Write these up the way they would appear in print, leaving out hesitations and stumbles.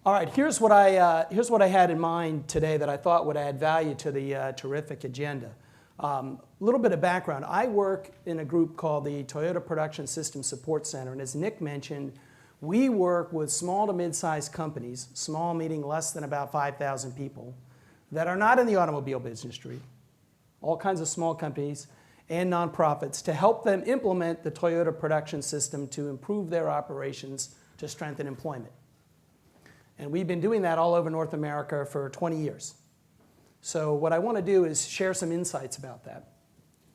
All right, here's what I had in mind today that I thought would add value to the terrific agenda. A little bit of background. I work in a group called the Toyota Production System Support Center, and as Nick mentioned, we work with small to mid-sized companies, small meaning less than about 5,000 people, that are not in the automobile industry, all kinds of small companies and nonprofits, to help them implement the Toyota production system to improve their operations to strengthen employment. And we've been doing that all over North America for 20 years. So what I want to do is share some insights about that.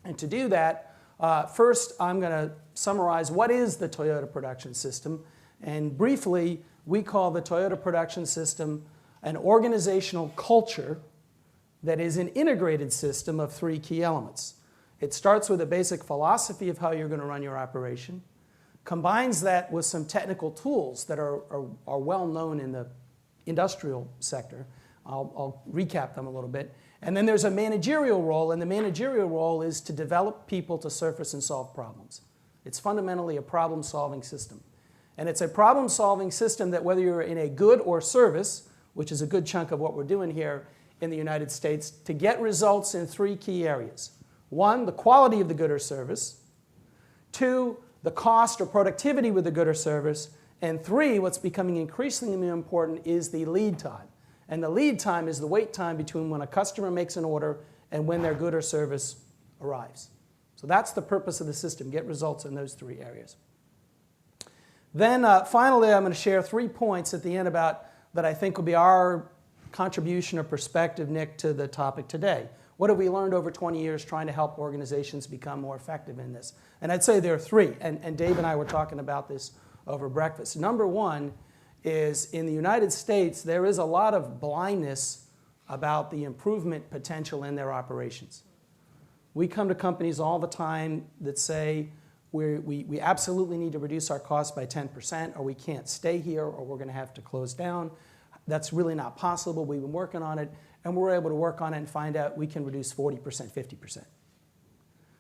And to do that, first I'm going to summarize what is the Toyota production system. And briefly, we call the Toyota production system an organizational culture that is an integrated system of three key elements. It starts with a basic philosophy of how you're going to run your operation, combines that with some technical tools that are well known in the industrial sector. I'll recap them a little bit. And then there's a managerial role, and the managerial role is to develop people to surface and solve problems. It's fundamentally a problem-solving system. And it's a problem-solving system that whether you're in a good or service, which is a good chunk of what we're doing here in the United States, to get results in three key areas. One, the quality of the good or service. Two, the cost or productivity with the good or service. And three, what's becoming increasingly important is the lead time. And the lead time is the wait time between when a customer makes an order and when their good or service arrives. So that's the purpose of the system, get results in those three areas. Then finally, I'm going to share 3 points at the end about that I think will be our contribution or perspective, Nick, to the topic today. What have we learned over 20 years trying to help organizations become more effective in this? And I'd say there are 3, and Dave and I were talking about this over breakfast. Number one is in the United States, there is a lot of blindness about the improvement potential in their operations. We come to companies all the time that say we absolutely need to reduce our costs by 10%, or we can't stay here, or we're going to have to close down. That's really not possible. We've been working on it, and we're able to work on it and find out we can reduce 40%, 50%.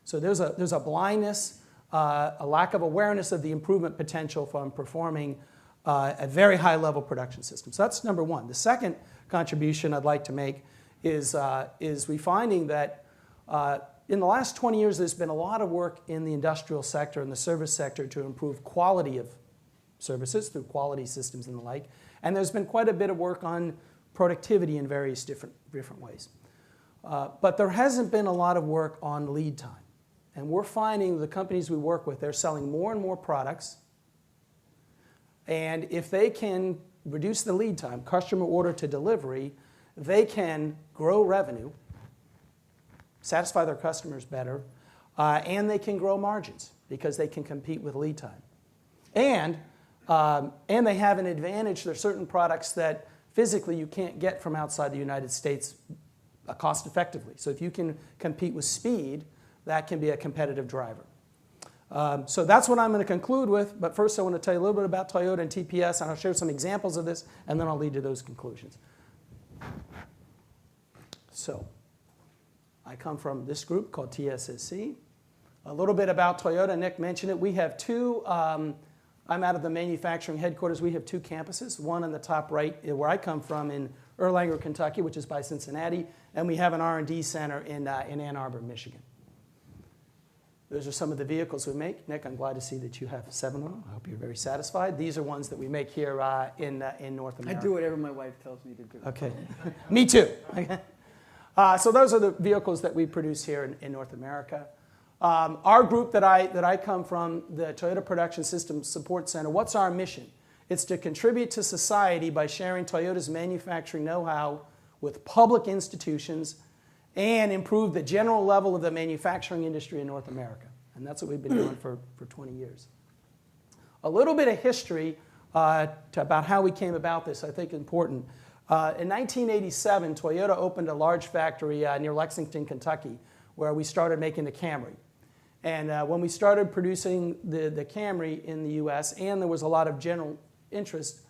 So there's a blindness, a lack of awareness of the improvement potential from performing a very high-level production system. So that's number one. The second contribution I'd like to make is we finding that in the last 20 years, there's been a lot of work in the industrial sector and the service sector to improve quality of services through quality systems and the like. And there's been quite a bit of work on productivity in various different ways. But there hasn't been a lot of work on lead time. And we're finding the companies we work with, they're selling more and more products. And if they can reduce the lead time, customer order to delivery, they can grow revenue, satisfy their customers better, and they can grow margins because they can compete with lead time. And they have an advantage. There are certain products that physically you can't get from outside the United States cost effectively. So if you can compete with speed, that can be a competitive driver. So that's what I'm going to conclude with. But first I want to tell you a little bit about Toyota and TPS, and I'll share some examples of this, and then I'll lead to those conclusions. So I come from this group called TSSC. A little bit about Toyota. Nick mentioned it. We have two, I'm out of the manufacturing headquarters. We have 2 campuses, one on the top right where I come from in Erlanger, Kentucky, which is by Cincinnati, and we have an R&D center in Ann Arbor, Michigan. Those are some of the vehicles we make. Nick, I'm glad to see that you have 7 of them. I hope you're very satisfied. These are ones that we make here in North America. I do whatever my wife tells me to do. Okay. Me too. So those are the vehicles that we produce here in North America. Our group that I come from, the Toyota Production System Support Center, what's our mission? It's to contribute to society by sharing Toyota's manufacturing know-how with public institutions and improve the general level of the manufacturing industry in North America. And that's what we've been doing for 20 years. A little bit of history about how we came about this, I think, is important. In 1987, Toyota opened a large factory near Lexington, Kentucky, where we started making the Camry. And when we started producing the Camry in the US, and there was a lot of general interest,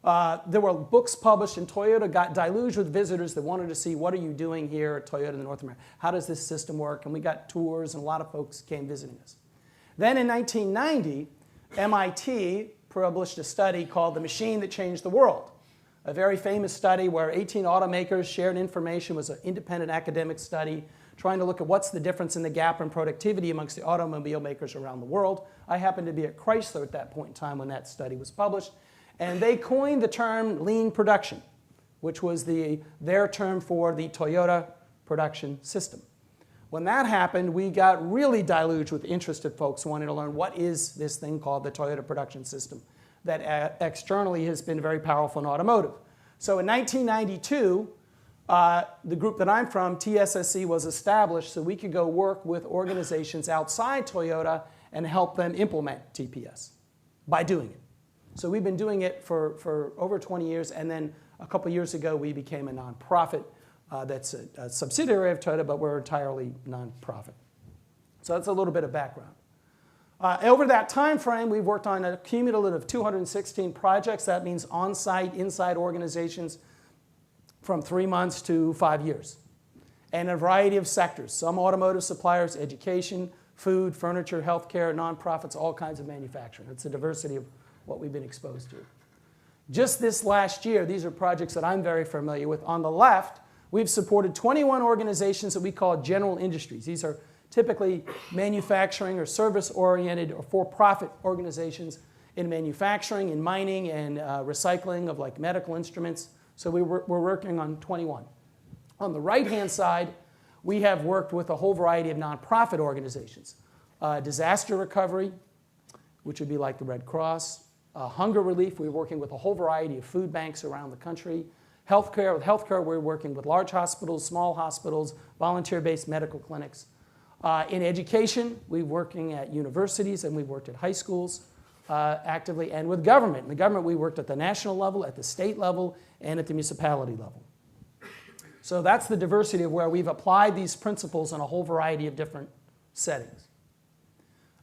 there were books published, and Toyota got deluged with visitors that wanted to see, what are you doing here at Toyota in North America? How does this system work? And we got tours, and a lot of folks came visiting us. Then in 1990, MIT published a study called The Machine That Changed the World. a very famous study where 18 automakers shared information. It was an independent academic study trying to look at what's the difference in the gap in productivity amongst the automobile makers around the world. I happened to be at Chrysler at that point in time when that study was published. And they coined the term lean production, which was their term for the Toyota production system. When that happened, we got really deluged with interested folks wanting to learn what is this thing called the Toyota production system that externally has been very powerful in automotive. So in 1992, the group that I'm from, TSSC, was established so we could go work with organizations outside Toyota and help them implement TPS by doing it. So we've been doing it for over 20 years, and then a couple years ago we became a nonprofit that's a subsidiary of Toyota, but we're entirely nonprofit. So that's a little bit of background. Over that time frame, we've worked on a cumulative 216 projects. That means on-site, inside organizations from 3 months to 5 years. And a variety of sectors, some automotive suppliers, education, food, furniture, healthcare, nonprofits, all kinds of manufacturing. It's a diversity of what we've been exposed to. Just this last year, these are projects that I'm very familiar with. On the left, we've supported 21 organizations that we call general industries. These are typically manufacturing or service-oriented or for-profit organizations in manufacturing, in mining, and recycling of like medical instruments. So we're working on 21. On the right-hand side, we have worked with a whole variety of nonprofit organizations. Disaster recovery, which would be like the Red Cross. Hunger relief, we're working with a whole variety of food banks around the country. Healthcare, with healthcare, we're working with large hospitals, small hospitals, volunteer-based medical clinics. In education, we're working at universities and we've worked at high schools actively, and with government. In the government, we worked at the national level, at the state level, and at the municipality level. So that's the diversity of where we've applied these principles in a whole variety of different settings.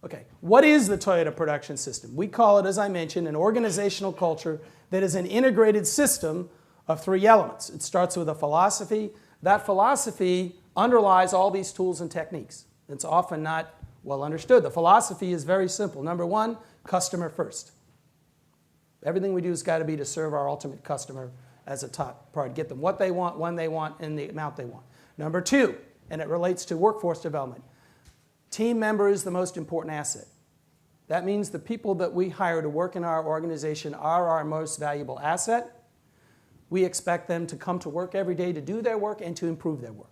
Okay, what is the Toyota production system? We call it, as I mentioned, an organizational culture that is an integrated system of 3 elements. It starts with a philosophy. That philosophy underlies all these tools and techniques. It's often not well understood. The philosophy is very simple. Number 1, customer first. Everything we do has got to be to serve our ultimate customer as a top priority. Get them what they want, when they want, and the amount they want. Number 2, and it relates to workforce development, team member is the most important asset. That means the people that we hire to work in our organization are our most valuable asset. We expect them to come to work every day to do their work and to improve their work.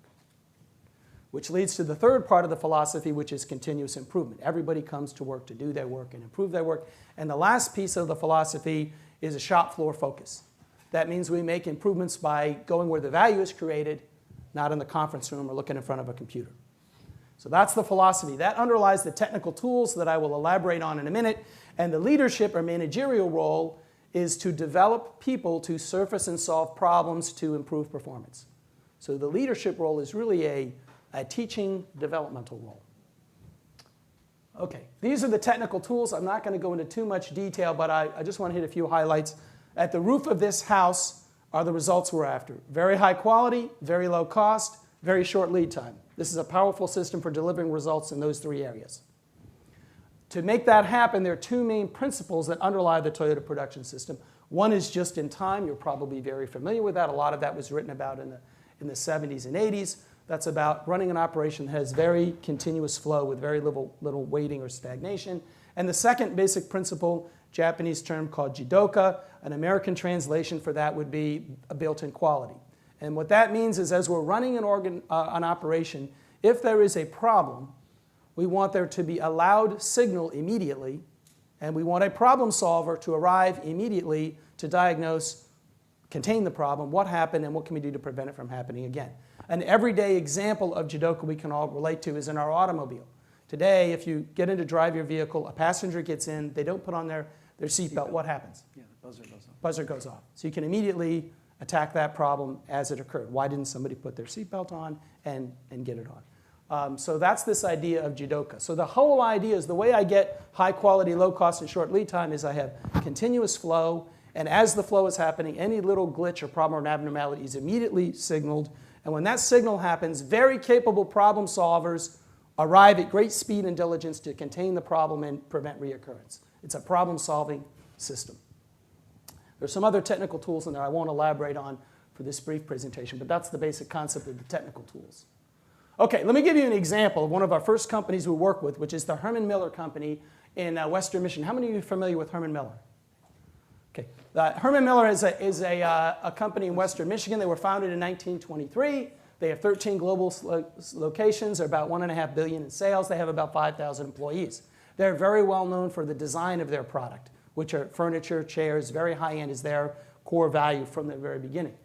Which leads to the third part of the philosophy, which is continuous improvement. Everybody comes to work to do their work and improve their work. And the last piece of the philosophy is a shop floor focus. That means we make improvements by going where the value is created, not in the conference room or looking in front of a computer. So that's the philosophy. That underlies the technical tools that I will elaborate on in a minute. And the leadership or managerial role is to develop people to surface and solve problems to improve performance. So the leadership role is really a teaching developmental role. Okay, these are the technical tools. I'm not going to go into too much detail, but I just want to hit a few highlights. At the roof of this house are the results we're after. Very high quality, very low cost, very short lead time. This is a powerful system for delivering results in those 3 areas. To make that happen, there are 2 main principles that underlie the Toyota production system. One is just in time. You're probably very familiar with that. A lot of that was written about in the 70s and 80s. That's about running an operation that has very continuous flow with very little waiting or stagnation. And the second basic principle, Japanese term called jidoka, an American translation for that would be a built-in quality. And what that means is as we're running an operation, if there is a problem, we want there to be a loud signal immediately, and we want a problem solver to arrive immediately to diagnose, contain the problem, what happened, and what can we do to prevent it from happening again. An everyday example of jidoka we can all relate to is in our automobile. Today, if you get in to drive your vehicle, a passenger gets in, they don't put on their seatbelt, what happens? Yeah, the buzzer goes off. Buzzer goes off. So you can immediately attack that problem as it occurred. Why didn't somebody put their seatbelt on and get it on? So that's this idea of jidoka. So the whole idea is the way I get high quality, low cost, and short lead time is I have continuous flow, and as the flow is happening, any little glitch or problem or abnormality is immediately signaled. And when that signal happens, very capable problem solvers arrive at great speed and diligence to contain the problem and prevent reoccurrence. It's a problem-solving system. There's some other technical tools in there I won't elaborate on for this brief presentation, but that's the basic concept of the technical tools. Okay, let me give you an example of one of our first companies we work with, which is the Herman Miller Company in Western Michigan. How many of you are familiar with Herman Miller? Okay, Herman Miller is a company in Western Michigan. They were founded in 1923. They have 13 global locations. They're about $1.5 billion in sales. They have about 5,000 employees. They're very well known for the design of their product, which are furniture, chairs, very high-end is their core value from the very beginning.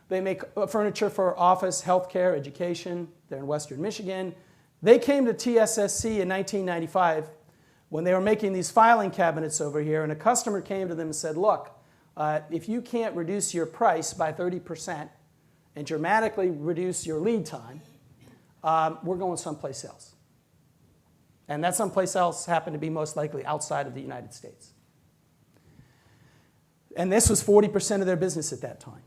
They make furniture for office, healthcare, education. They're in Western Michigan. They came to TSSC in 1995 when they were making these filing cabinets over here, and a customer came to them and said, look, if you can't reduce your price by 30% and dramatically reduce your lead time, we're going someplace else. And that someplace else happened to be most likely outside of the United States. And this was 40% of their business at that time.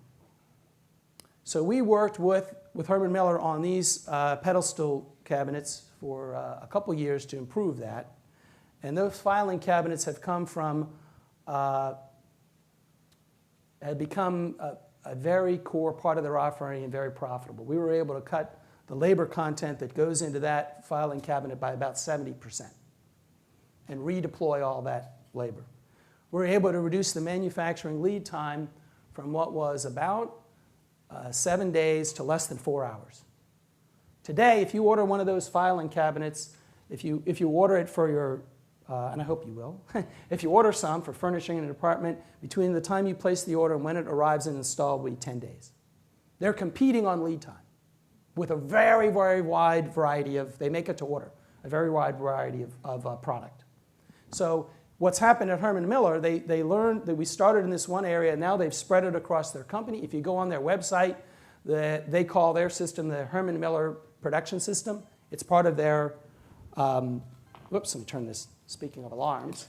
So we worked with Herman Miller on these pedestal cabinets for a couple years to improve that. And those filing cabinets have come from, had become a very core part of their offering and very profitable. We were able to cut the labor content that goes into that filing cabinet by about 70% and redeploy all that labor. We're able to reduce the manufacturing lead time from what was about 7 days to less than 4 hours. Today, if you order one of those filing cabinets, if you order it for your, and I hope you will, if you order some for furnishing an apartment, between the time you place the order and when it arrives and installed will be 10 days. They're competing on lead time with a very, very wide variety of, they make it to order, a very wide variety of product. So what's happened at Herman Miller, they learned that we started in this one area, and now they've spread it across their company. If you go on their website, they call their system the Herman Miller production system. It's part of their, whoops, let me turn this, speaking of alarms.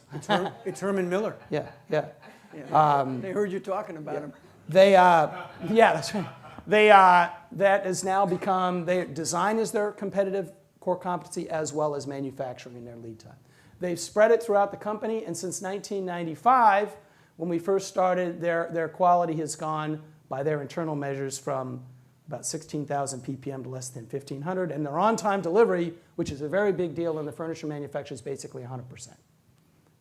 It's Herman Miller. Yeah. They heard you talking about him. Yeah, that's right. That has now become, design is their competitive core competency as well as manufacturing in their lead time. They've spread it throughout the company, and since 1995, when we first started, their quality has gone, by their internal measures, from about 16,000 ppm to less than 1,500, and their on-time delivery, which is a very big deal in the furniture manufacturer, is basically 100%,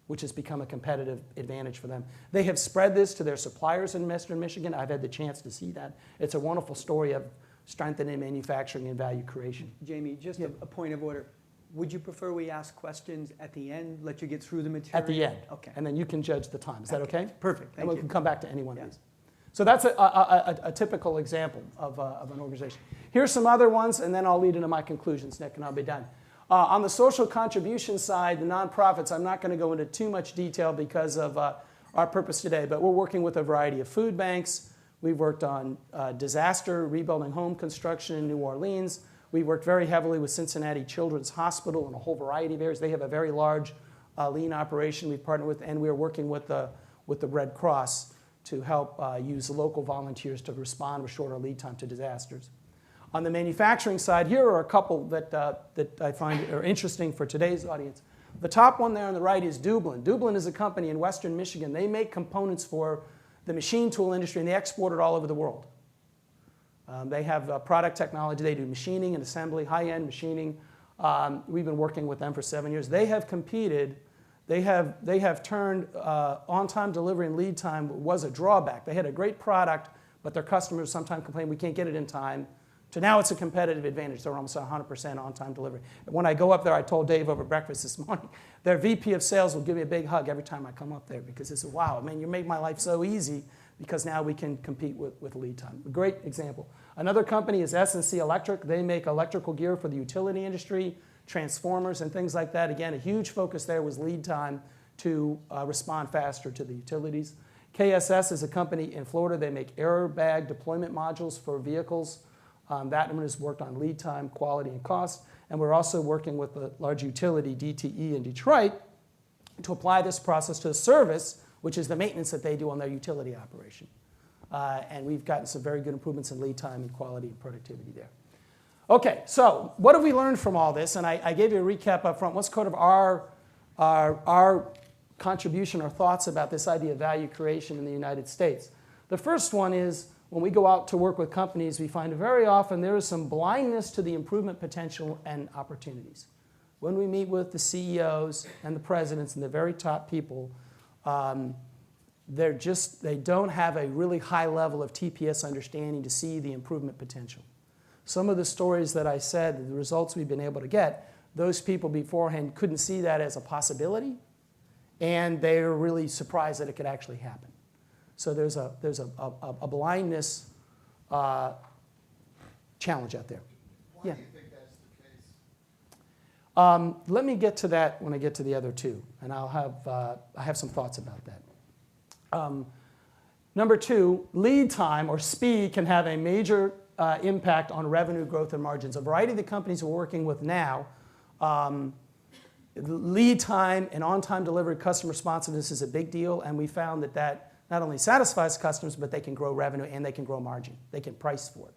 which has become a competitive advantage for them. They have spread this to their suppliers in Western Michigan. I've had the chance to see that. It's a wonderful story of strengthening manufacturing and value creation. Jamie, just a point of order. Would you prefer we ask questions at the end, let you get through the material? At the end. Okay. And then you can judge the time. Is that okay? Perfect. And we can come back to any one of these. So that's a typical example of an organization. Here's some other ones, and then I'll lead into my conclusions, Nick, and I'll be done. On the social contribution side, the nonprofits, I'm not going to go into too much detail because of our purpose today, but we're working with a variety of food banks. We've worked on disaster, rebuilding home construction in New Orleans. We worked very heavily with Cincinnati Children's Hospital in a whole variety of areas. They have a very large lean operation we've partnered with, and we're working with the Red Cross to help use local volunteers to respond with shorter lead time to disasters. On the manufacturing side, here are a couple that I find are interesting for today's audience. The top one there on the right is Dublin. Dublin is a company in Western Michigan. They make components for the machine tool industry, and they export it all over the world. They have product technology. They do machining and assembly, high-end machining. We've been working with them for 7 years. They have competed. They have turned on-time delivery and lead time was a drawback. They had a great product, but their customers sometimes complain we can't get it in time. So now it's a competitive advantage. They're almost 100% on-time delivery. When I go up there, I told Dave over breakfast this morning, their VP of sales will give me a big hug every time I come up there because he said, wow, man, you made my life so easy because now we can compete with lead time. A great example. Another company is S&C Electric. They make electrical gear for the utility industry, transformers and things like that. Again, a huge focus there was lead time to respond faster to the utilities. KSS is a company in Florida. They make airbag deployment modules for vehicles. That one has worked on lead time, quality, and cost. And we're also working with the large utility, DTE in Detroit, to apply this process to service, which is the maintenance that they do on their utility operation. And we've gotten some very good improvements in lead time and quality and productivity there. Okay, so what have we learned from all this? And I gave you a recap up front. What's kind of our contribution or thoughts about this idea of value creation in the United States. The first one is when we go out to work with companies, we find very often there is some blindness to the improvement potential and opportunities. When we meet with the CEOs and the presidents and the very top people, they don't have a really high level of TPS understanding to see the improvement potential. Some of the stories that I said, the results we've been able to get, those people beforehand couldn't see that as a possibility, and they were really surprised that it could actually happen. So there's a blindness challenge out there. Why do you think that's the case? Let me get to that when I get to the other two, and I have some thoughts about that. Number two, lead time or speed can have a major impact on revenue growth and margins. A variety of the companies we're working with now, lead time and on-time delivery, customer responsiveness is a big deal, and we found that not only satisfies customers, but they can grow revenue and they can grow margin. They can price for it.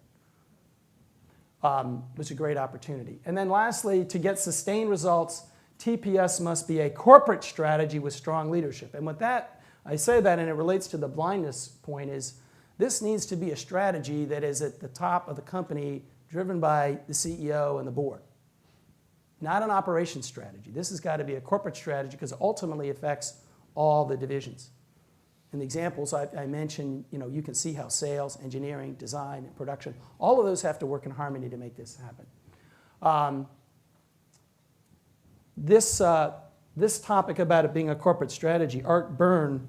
It's a great opportunity. And then lastly, to get sustained results, TPS must be a corporate strategy with strong leadership. And with that, I say that, and it relates to the blindness point, is this needs to be a strategy that is at the top of the company, driven by the CEO and the board. Not an operations strategy. This has got to be a corporate strategy because it ultimately affects all the divisions. In the examples I mentioned, you can see how sales, engineering, design, and production, all of those have to work in harmony to make this happen. This topic about it being a corporate strategy, Art Byrne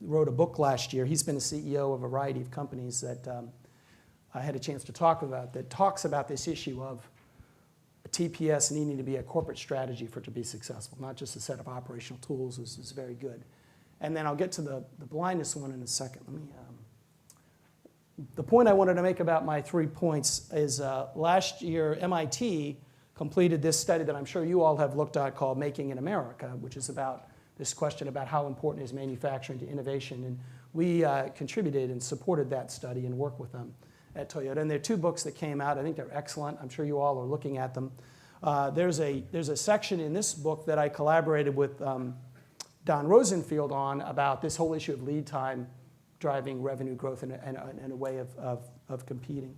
wrote a book last year. He's been a CEO of a variety of companies that I had a chance to talk about, that talks about this issue of TPS needing to be a corporate strategy for it to be successful, not just a set of operational tools. This is very good. And then I'll get to the blindness one in a second. The point I wanted to make about my 3 points is last year MIT completed this study that I'm sure you all have looked at called Making in America, which is about this question about how important is manufacturing to innovation. And we contributed and supported that study and worked with them at Toyota. And there are 2 books that came out. I think they're excellent. I'm sure you all are looking at them. There's a section in this book that I collaborated with Don Rosenfield on about this whole issue of lead time driving revenue growth and a way of competing.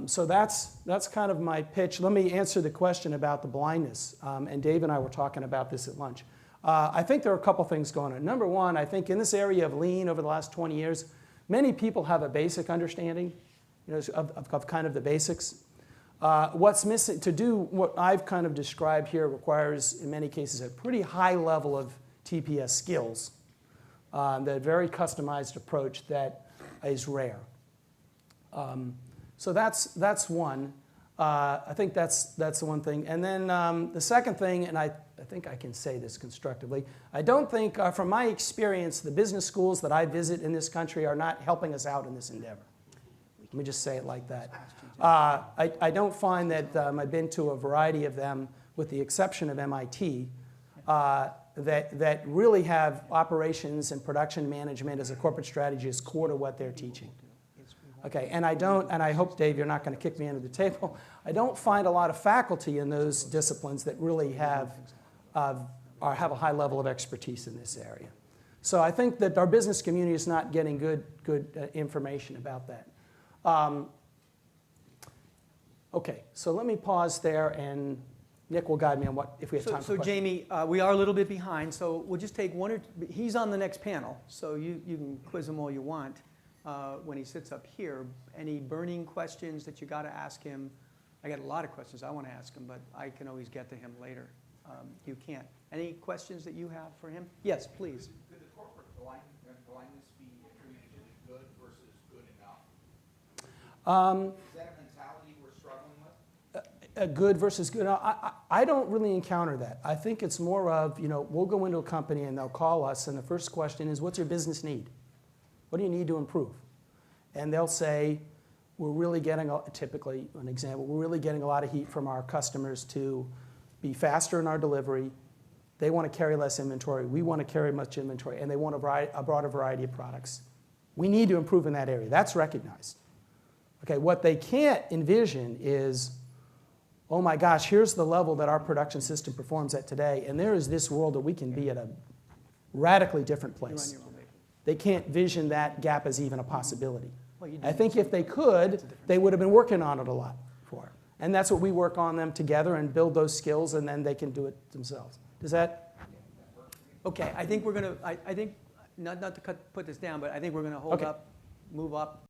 So that's kind of my pitch. Let me answer the question about the blindness. And Dave and I were talking about this at lunch. I think there are a couple things going on. Number one, I think in this area of lean over the last 20 years, many people have a basic understanding of kind of the basics. What's missing, to do what I've kind of described here requires, in many cases, a pretty high level of TPS skills, that very customized approach that is rare. So that's one. I think that's the one thing. And then the second thing, and I think I can say this constructively, I don't think, from my experience, the business schools that I visit in this country are not helping us out in this endeavor. Let me just say it like that. I don't find that I've been to a variety of them, with the exception of MIT, that really have operations and production management as a corporate strategy as core to what they're teaching. Okay, and I hope, Dave, you're not going to kick me under the table. I don't find a lot of faculty in those disciplines that really have a high level of expertise in this area. So I think that our business community is not getting good information about that. Okay, so let me pause there, and Nick will guide me on what, if we have time for questions. So Jamie, we are a little bit behind, so we'll just take one or two. He's on the next panel, so you can quiz him all you want when he sits up here. Any burning questions that you got to ask him? I got a lot of questions I want to ask him, but I can always get to him later. You can't. Any questions that you have for him? Yes, please. Could the corporate blindness be attributed to good versus good enough? Is that a mentality we're struggling with? Good versus good. I don't really encounter that. I think it's more of, we'll go into a company and they'll call us, and the first question is, what's your business need? What do you need to improve? And they'll say, we're really getting, typically, an example, we're really getting a lot of heat from our customers to be faster in our delivery. They want to carry less inventory. We want to carry much inventory. And they want a broader variety of products. We need to improve in that area. That's recognized. Okay, what they can't envision is oh my gosh, here's the level that our production system performs at today, and there is this world that we can be at a radically different You're on place. your own, baby. They can't vision that gap as even a possibility. Well, you I do. think if they could, they would have been working on it a lot for it. And that's what we work on them together and build those skills, and then they can do it themselves. Does that? Okay, I think we're going to, I think, not to put this down, but I think we're going to hold Okay. up, move up,